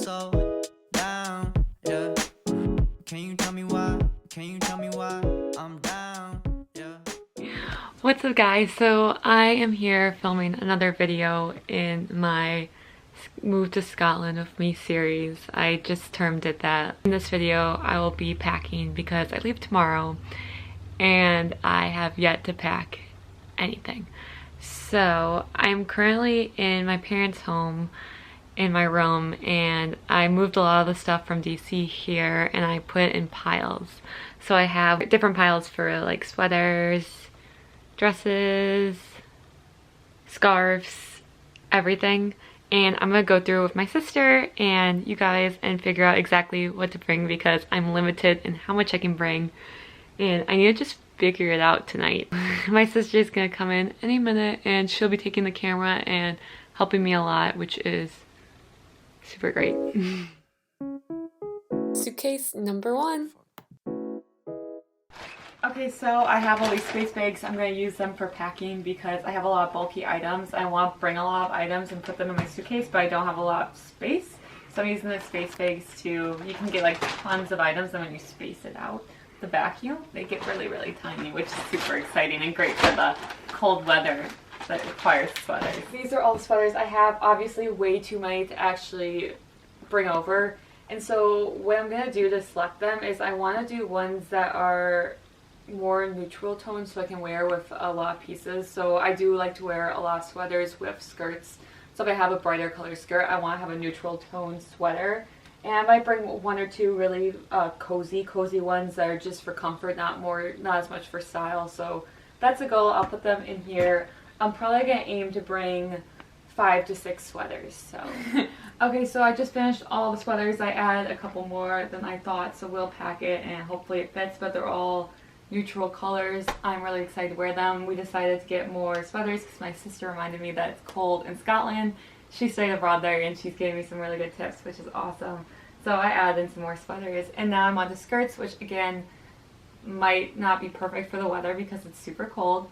so down, yeah. Can you tell me why? Can you tell me why I'm down, yeah. What's up guys? So I am here filming another video in my Move to Scotland with Me series. I just termed it that. In this video I will be packing because I leave tomorrow and I have yet to pack anything. So I'm currently in my parents' home in my room and I moved a lot of the stuff from DC here and I put it in piles. So I have different piles for like sweaters, dresses, scarves, everything. And I'm gonna go through with my sister and you guys and figure out exactly what to bring because I'm limited in how much I can bring and I need to just figure it out tonight. My sister's gonna come in any minute and she'll be taking the camera and helping me a lot, which is super great. Suitcase number 1. Okay, so I have all these space bags. I'm going to use them for packing because I have a lot of bulky items. I want to bring a lot of items and put them in my suitcase, but I don't have a lot of space. So I'm using the space bags to, you can get like tons of items and when you space it out, the vacuum, they get really, really tiny, which is super exciting and great for the cold weather that requires sweaters. These are all the sweaters I have. Obviously way too many to actually bring over. And so what I'm going to do to select them is I want to do ones that are more neutral tones so I can wear with a lot of pieces. So I do like to wear a lot of sweaters with skirts. So if I have a brighter color skirt, I want to have a neutral tone sweater. And I might bring one or two really cozy ones that are just for comfort, not as much for style. So that's a goal. I'll put them in here. I'm probably going to aim to bring 5 to 6 sweaters. So okay, so I just finished all the sweaters. I added a couple more than I thought, so we'll pack it and hopefully it fits, but they're all neutral colors. I'm really excited to wear them. We decided to get more sweaters because my sister reminded me that it's cold in Scotland. She stayed abroad there and she's giving me some really good tips, which is awesome. So I added in some more sweaters and now I'm on to skirts, which again might not be perfect for the weather because it's super cold.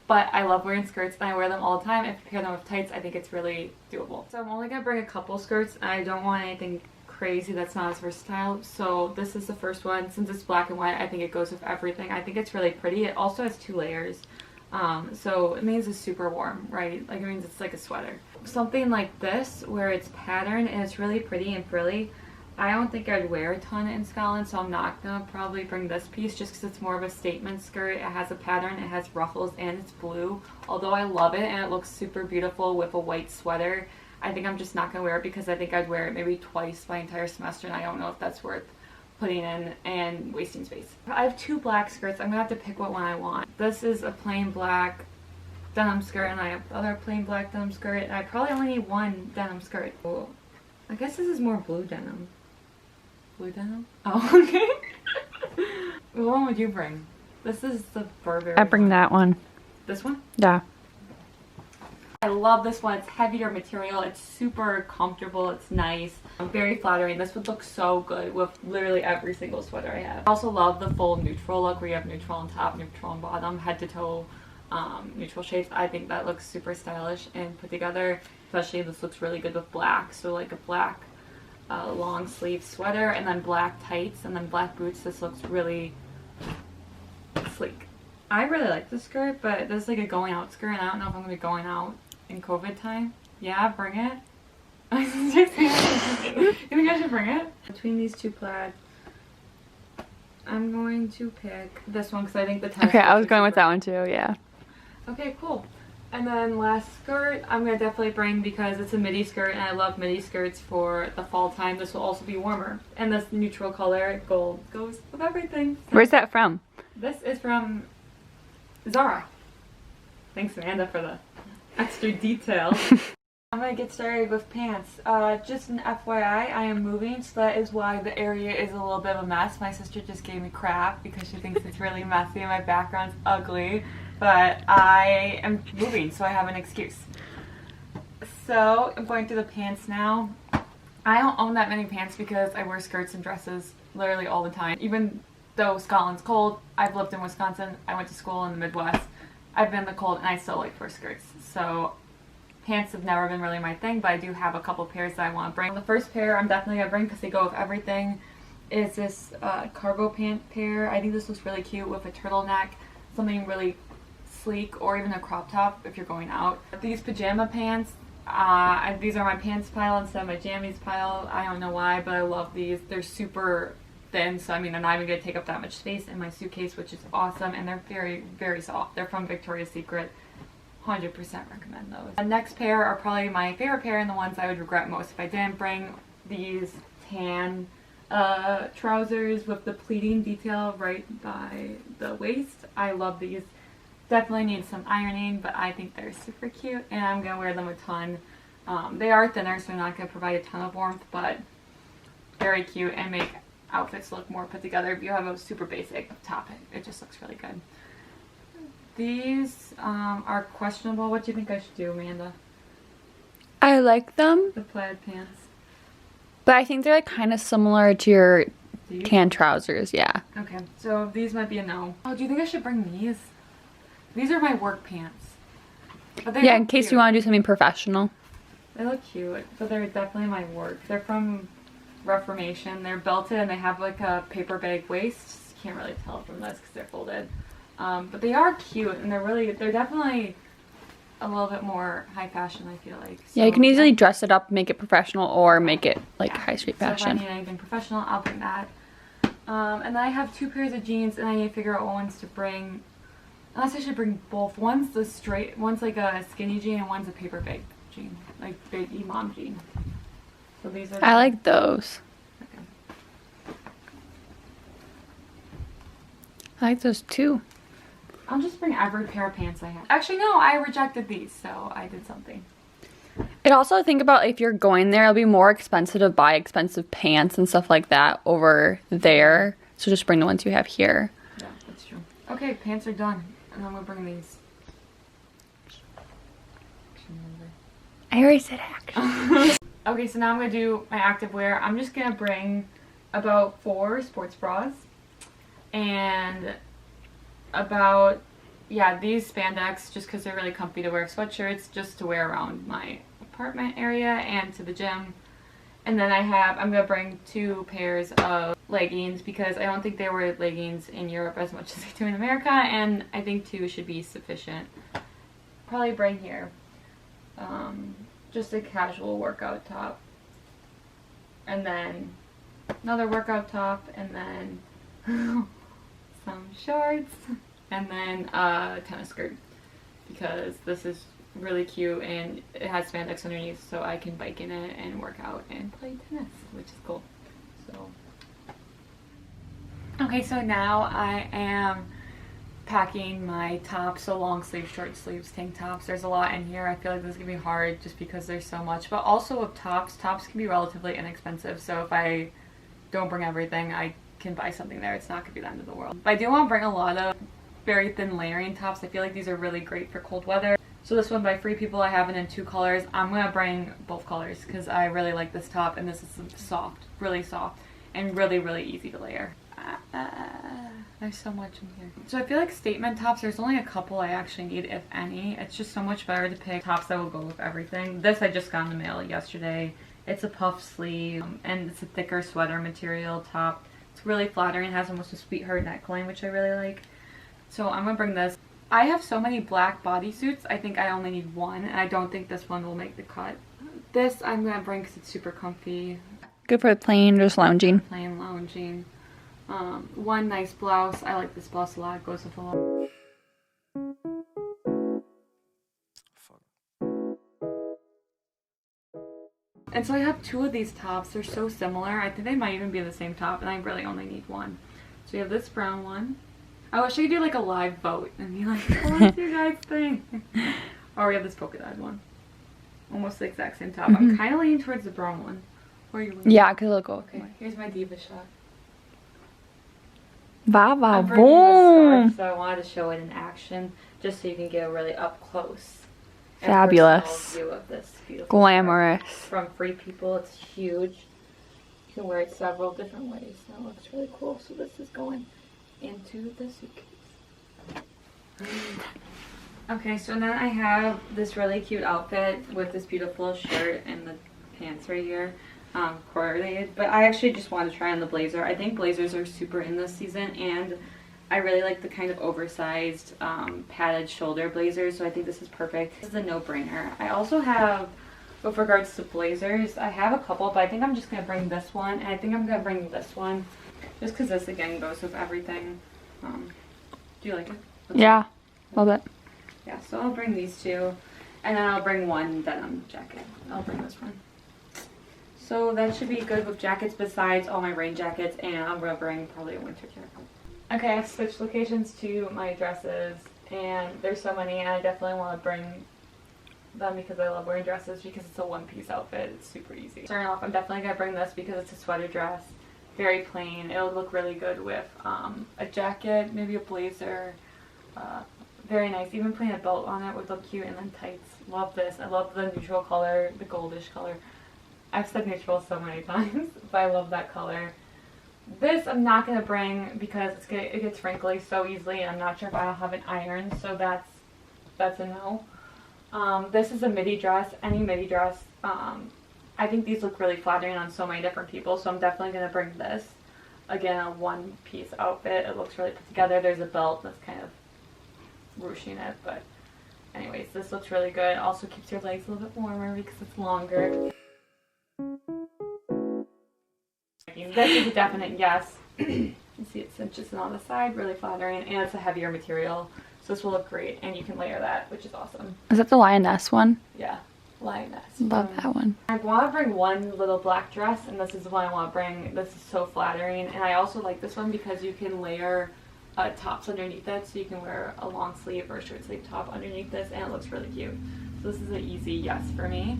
But I love wearing skirts and I wear them all the time. If you pair them with tights, I think it's really doable. So I'm only going to bring a couple skirts and I don't want anything crazy that's not as versatile. So this is the first one. Since it's black and white, I think it goes with everything. I think it's really pretty. It also has 2 layers. So it means it's super warm, right? Like it means it's like a sweater. Something like this where it's patterned and it's really pretty and frilly. I don't think I'd wear a ton in Scotland, so I'm not gonna probably bring this piece just because it's more of a statement skirt. It has a pattern, it has ruffles, and it's blue. Although I love it and it looks super beautiful with a white sweater, I think I'm just not gonna wear it because I think I'd wear it maybe twice my entire semester and I don't know if that's worth putting in and wasting space. I have 2 black skirts. I'm gonna have to pick what one I want. This is a plain black denim skirt and I have other plain black denim skirt and I probably only need 1 denim skirt. Oh, I guess this is more blue denim. Blue denim? Oh, okay. What one would you bring? This is the Burberry. I bring that one. This one? Yeah. I love this one. It's heavier material. It's super comfortable. It's nice. Very flattering. This would look so good with literally every single sweater I have. I also love the full neutral look where you have neutral on top, neutral on bottom, head to toe, neutral shapes. I think that looks super stylish and put together. Especially this looks really good with black. So like a black long sleeve sweater and then black tights and then black boots. This looks really sleek. I really like this skirt, but this is like a going out skirt and I don't know if I'm going to be going out in COVID time. Yeah, bring it. You think I should bring it? Between these 2 plaid, I'm going to pick this one because I think the tennis. Okay, I was going with that one too, yeah. Okay, cool. And then last skirt, I'm going to definitely bring because it's a midi skirt and I love midi skirts for the fall time. This will also be warmer. And this neutral color, gold, goes with everything. So Where's that from? this is from Zara. Thanks Amanda for the extra detail. I'm going to get started with pants. Just an FYI, I am moving, so that is why the area is a little bit of a mess. My sister just gave me crap because she thinks it's really messy and my background's ugly. But I am moving, so I have an excuse. So I'm going through the pants now. I don't own that many pants because I wear skirts and dresses literally all the time. Even though Scotland's cold, I've lived in Wisconsin, I went to school in the Midwest. I've been in the cold and I still like to wear skirts. So Pants have never been really my thing, but I do have a couple pairs that I want to bring. The first pair I'm definitely going to bring because they go with everything is this cargo pant pair. I think this looks really cute with a turtleneck, something really sleek, or even a crop top if you're going out. These pajama pants, these are my pants pile instead of my jammies pile. I don't know why, but I love these. They're super thin, so I mean, they're not even going to take up that much space in my suitcase, which is awesome, and they're very, very soft. They're from Victoria's Secret. 100% recommend those. The next pair are probably my favorite pair and the ones I would regret most if I didn't bring. These tan trousers with the pleating detail right by the waist. I love these. Definitely need some ironing, but I think they're super cute and I'm going to wear them a ton. They are thinner, so they're not going to provide a ton of warmth, but very cute and make outfits look more put together. If you have a super basic top, it just looks really good. These are questionable. What do you think I should do, Amanda? I like them, The plaid pants. but I think they're like kind of similar to your These? tan trousers. Yeah. Okay, so these might be a no. Oh, do you think I should bring these? These are my work pants. But they Yeah, look in case cute. you want to do something professional. They look cute, but they're definitely my work. They're from Reformation. They're belted and they have like a paper bag waist. You can't really tell from this because they're folded. But they are cute and they're definitely a little bit more high fashion, I feel like. Yeah, you So, can easily dress it up, make it professional, or make it like yeah. high street So if I fashion. need anything professional, I'll bring that. And then I have 2 pairs of jeans and I need to figure out what ones to bring. Unless I should bring both. One's like a skinny jean and one's a paper bag jean. Like big mom jean. So these are I like those. Okay. I like those too. I'll just bring every pair of pants I have. Actually, no, I rejected these, so I did something. And also think about if you're going there, it'll be more expensive to buy expensive pants and stuff like that over there. So just bring the ones you have here. Yeah, that's true. Okay, pants are done. And I'm gonna bring these. I already said action. Okay, so now I'm gonna do my activewear. I'm just gonna bring about 4 sports bras and about, yeah, these spandex just because they're really comfy to wear, sweatshirts just to wear around my apartment area and to the gym. And then I'm gonna bring 2 pairs of leggings because I don't think they wear leggings in Europe as much as they do in America, and I think 2 should be sufficient. Probably bring here just a casual workout top, and then another workout top, and then some shorts, and then a tennis skirt because this is really cute and it has spandex underneath, so I can bike in it and work out and play tennis, which is cool. So okay, so now I am packing my tops, so long sleeve, short sleeves, tank tops. There's a lot in here. I feel like this is gonna be hard just because there's so much, but also with tops can be relatively inexpensive, so if I don't bring everything, I can buy something there. It's not gonna be the end of the world. But I do want to bring a lot of very thin layering tops. I feel like these are really great for cold weather. So this one by Free People, I have it in 2 colors. I'm gonna bring both colors because I really like this top, and this is soft, really soft, and really, really easy to layer. There's so much in here. So I feel like statement tops, there's only a couple I actually need, if any. It's just so much better to pick tops that will go with everything. This I just got in the mail yesterday. It's a puff sleeve, and it's a thicker sweater material top. It's really flattering. It has almost a sweetheart neckline, which I really like. So I'm gonna bring this. I have so many black bodysuits, I think I only need one, and I don't think this one will make the cut. This I'm gonna bring because it's super comfy. Good for plain, just lounging. Plain lounging. One nice blouse. I like this blouse a lot. It goes with a lot. And so I have 2 of these tops. They're so similar. I think they might even be the same top, and I really only need one. So you have this brown one. I wish I could do like a live vote and be like, what's your guys' thing? Or we have this polka dot one. Almost the exact same top. I'm kind of leaning towards the brown one. Where are you leaning? Yeah, because it'll go. Okay, here's my diva shot. Va va I'm bringing the boom. scarf, so I wanted to show it in action, just so you can get a really up close and Fabulous. personal view of this beautiful Glamorous. scarf. From Free People. It's huge. You can wear it several different ways. That looks really cool. So this is going into the suitcase. Okay, so then I have this really cute outfit with this beautiful shirt and the pants right here, correlated. But I actually just wanted to try on the blazer. I think blazers are super in this season, and I really like the kind of oversized padded shoulder blazers, so I think this is perfect. This is a no-brainer. I also have, with regards to blazers, I have a couple, but I think I'm just going to bring this one, and I think I'm going to bring this one, just because this, again, goes with everything. Do you like it? Yeah, love it. Yeah, so I'll bring these two, and then I'll bring one denim jacket. I'll bring this one. So that should be good with jackets besides all my rain jackets, and I'm going to bring probably a winter jacket. Okay, I've switched locations to my dresses, and there's so many, and I definitely want to bring them because I love wearing dresses because it's a one-piece outfit. It's super easy. Starting off, I'm definitely going to bring this because it's a sweater dress. Very plain. It'll look really good with a jacket, maybe a blazer. Very nice. Even putting a belt on it would look cute, and then tights. Love this. I love the neutral color, the goldish color. I've said neutral so many times, but I love that color. This I'm not going to bring because it gets wrinkly so easily, and I'm not sure if I'll have an iron, so that's a no. This is a midi dress. Any midi dress. I think these look really flattering on so many different people, so I'm definitely going to bring this. Again, a one-piece outfit. It looks really put together. There's a belt that's kind of ruching it, but anyways, this looks really good. Also keeps your legs a little bit warmer because it's longer. This is a definite yes. You see it cinches on the side, really flattering, and it's a heavier material, so this will look great, and you can layer that, which is awesome. Is that the lioness one? Yeah, lioness. Love that one. I want to bring one little black dress, and this is the one I want to bring. This is so flattering, and I also like this one because you can layer tops underneath it, so you can wear a long sleeve or a short sleeve top underneath this, and it looks really cute. So this is an easy yes for me.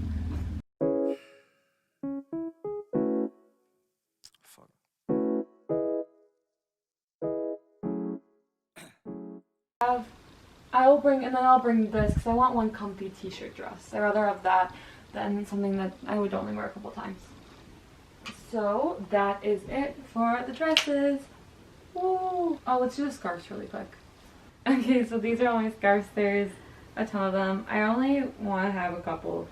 I'll bring this because I want one comfy t-shirt dress. I'd rather have that than something that I would only wear a couple times. So that is it for the dresses. Woo! Oh, let's do the scarves really quick. Okay, so these are all my scarves. There's a ton of them. I only want to have a couple.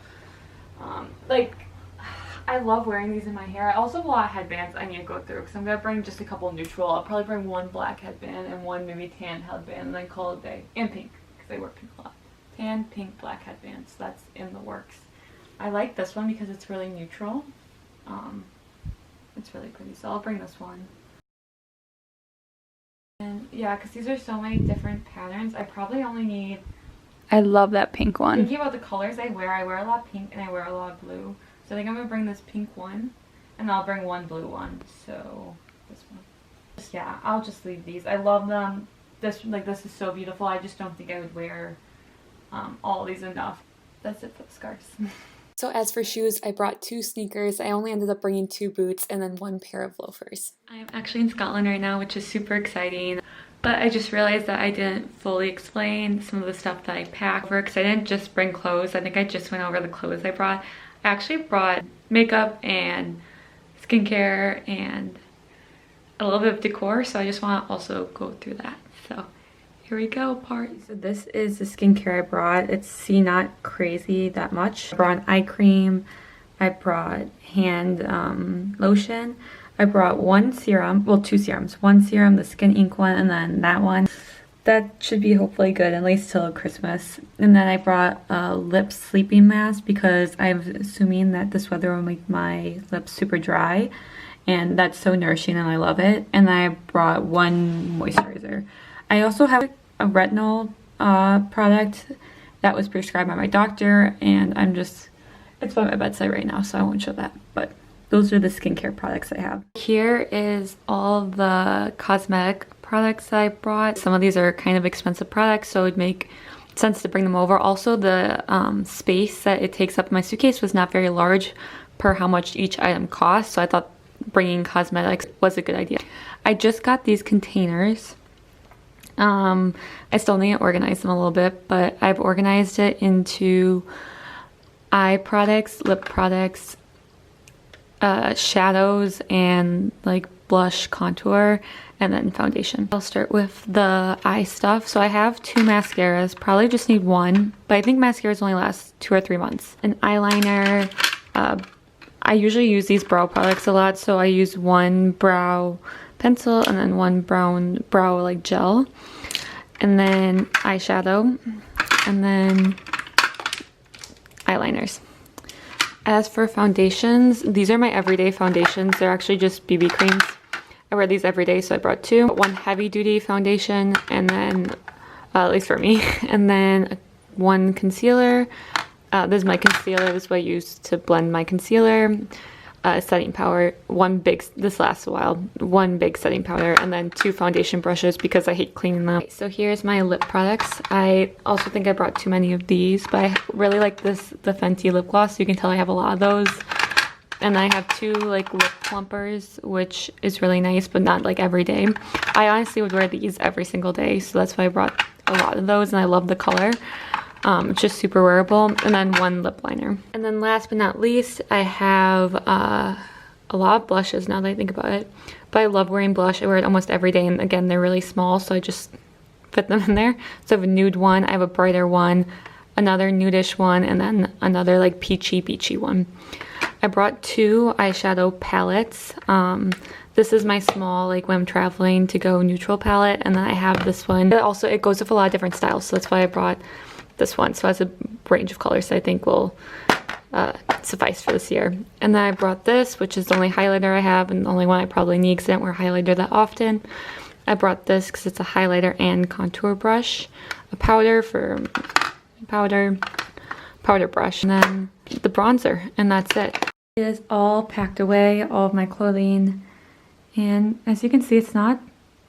I love wearing these in my hair. I also have a lot of headbands I need to go through because I'm going to bring just a couple neutral. I'll probably bring one black headband and one maybe tan headband and then call it a day. And pink, because I wear pink a lot. Tan, pink, black headbands. That's in the works. I like this one because it's really neutral. It's really pretty, so I'll bring this one. And yeah, because these are so many different patterns, I probably only need... I love that pink one. Thinking about the colors I wear a lot of pink and I wear a lot of blue. So I think I'm going to bring this pink one, and I'll bring one blue one. So this one. Yeah, I'll just leave these. I love them. This is so beautiful. I just don't think I would wear all these enough. That's it for the scarves. So as for shoes, I brought 2 sneakers. I only ended up bringing 2 boots and then 1 pair of loafers. I'm actually in Scotland right now, which is super exciting. But I just realized that I didn't fully explain some of the stuff that I packed over because I didn't just bring clothes. I think I just went over the clothes I brought. I actually brought makeup and skincare and a little bit of decor, so I just want to also go through that. So here we go, So this is the skincare I brought. It's not crazy that much. I brought an eye cream. I brought hand lotion. I brought 1 serum, well 2 serums. 1 serum, the Skin Ink one, and then that one. That should be hopefully good, at least till Christmas. And then I brought a lip sleeping mask because I'm assuming that this weather will make my lips super dry. And that's so nourishing and I love it. And then I brought 1 moisturizer. I also have a retinol product that was prescribed by my doctor, and it's by my bedside right now, so I won't show that. But those are the skincare products I have. Here is all the cosmetic products that I brought. Some of these are kind of expensive products, so it would make sense to bring them over. Also, the space that it takes up in my suitcase was not very large per how much each item cost, so I thought bringing cosmetics was a good idea. I just got these containers. I still need to organize them a little bit, but I've organized it into eye products, lip products, shadows, and like blush, contour, and then foundation. I'll start with the eye stuff. So I have 2 mascaras, probably just need 1, but I think mascaras only last 2 or 3 months. An eyeliner, I usually use these brow products a lot, so I use 1 brow pencil and then 1 brow like gel, and then eyeshadow, and then eyeliners. As for foundations, these are my everyday foundations. They're actually just BB creams. I wear these every day, so I brought 2. 1 heavy duty foundation, and then, at least for me, and then 1 concealer. This is my concealer. This is what I use to blend my concealer. Setting powder, this lasts a while, 1 big setting powder, and then 2 foundation brushes because I hate cleaning them. So here's my lip products. I also think I brought too many of these, but I really like the Fenty lip gloss. You can tell I have a lot of those. And I have 2 like lip plumpers, which is really nice, but not like every day. I honestly would wear these every single day, so that's why I brought a lot of those, and I love the color. It's just super wearable. And then 1 lip liner. And then last but not least, I have a lot of blushes now that I think about it. But I love wearing blush. I wear it almost every day, and again, they're really small, so I just fit them in there. So I have a nude one, I have a brighter one, another nudish one, and then another like peachy one. I brought 2 eyeshadow palettes. This is my small, like when I'm traveling to go neutral palette, and then I have this one. It goes with a lot of different styles, so that's why I brought this one. So it has a range of colors that I think will suffice for this year. And then I brought this, which is the only highlighter I have and the only one I probably need because I don't wear highlighter that often. I brought this because it's a highlighter and contour brush, a powder for powder brush, and then the bronzer, and that's it. It is all packed away, all of my clothing, and as you can see, it's not a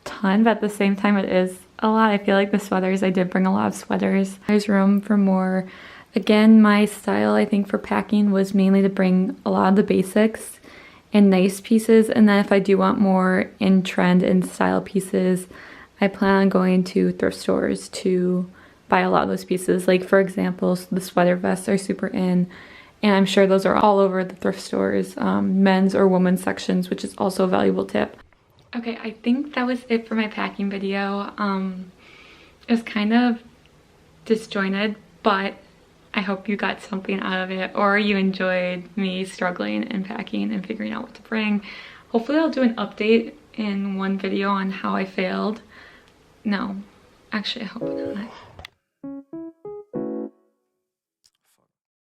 ton, but at the same time it is a lot. I feel like the sweaters, I did bring a lot of sweaters. There's room for more. Again, my style I think for packing was mainly to bring a lot of the basics and nice pieces, and then if I do want more in trend and style pieces, I plan on going to thrift stores to buy a lot of those pieces. Like for example, the sweater vests are super in, and I'm sure those are all over the thrift stores, men's or women's sections, which is also a valuable tip. Okay, I think that was it for my packing video. It was kind of disjointed, but I hope you got something out of it, or you enjoyed me struggling and packing and figuring out what to bring. Hopefully I'll do an update in one video on how I failed. No, actually I hope not.